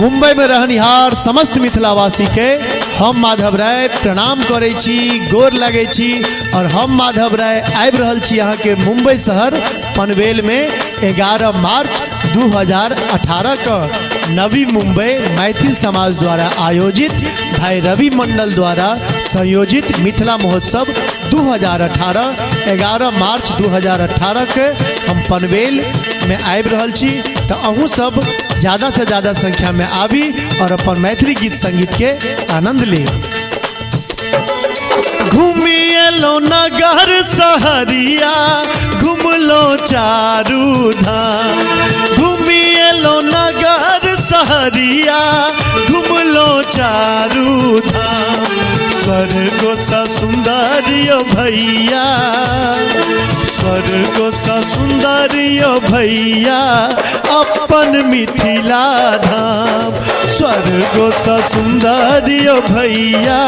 मुंबई में रहनिहार समस्त मिथिलावासी के हम माधव राय प्रणाम करे छी, गोर लगे छी। और हम माधव राय आबि रहल छी यहाँ के मुंबई शहर पनवेल में 11 मार्च 2018 का नवी मुंबई मैथिल समाज द्वारा आयोजित भाई रवि मंडल द्वारा संयोजित मिथिला महोत्सव 2018 11 मार्च 2018 के हम पनवेल में आबि रहल छी। तो अहूँ सब ज़्यादा से ज़्यादा संख्या में आबी और अपन मैथिली गीत संगीत के आनंद ली। घूमी एलो नगर सहरिया घूमलो चारू धाम, घूमी एलो नगर सहरिया घूमलो चारू धाम। स्वर्ग सा सुंदर भैया, स्वर्ग सा सुंदर भैया अपन मिथिला धाम। स्वर्ग सा सुंदर भैया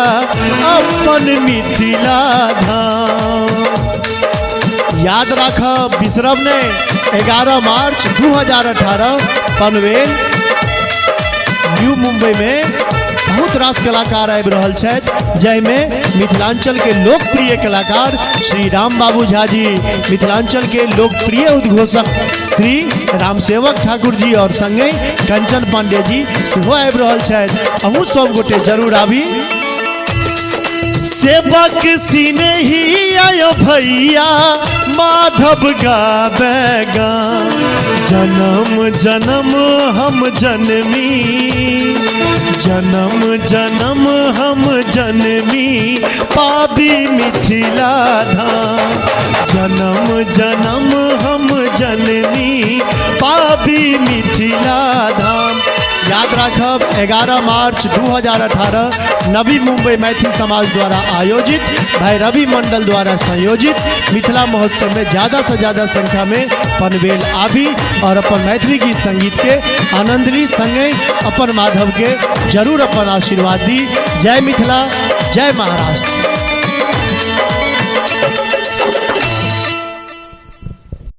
अपन मिथिला धाम। याद रख बिसरब ने 11 मार्च 2018 पनवेल न्यू मुंबई में बहुत रास कलाकार आबि रहल छथि, जाहिमें मिथिलांचल के लोकप्रिय कलाकार श्री राम बाबू झा जी, मिथिलांचल के लोकप्रिय उद्घोषक श्री रामसेवक ठाकुर जी और संगे कंचन पांडे जी सेहो आबि रहल छथि। अहूँ सब गोटे जरूर आबी। सेवक सीने ही आयो भैया माधव गावे गान। जन्म जन्म हम जनमी, जन्म जन्म हम जनमी पाबी मिथिला धाम। जन्म जन्म हम जनमी पाबी मिथिला धाम। याद रखब 11 मार्च 2018 नवी मुंबई मैथिल समाज द्वारा आयोजित भाई रवि मंडल द्वारा संयोजित मिथिला महोत्सव में ज़्यादा से ज़्यादा संख्या में पनवेल आबी और अपन मैथिली गीत संगीत के आनंद ली, संगे अपन माधव के जरूर अपन आशीर्वाद दी। जय मिथिला, जय महाराष्ट्र।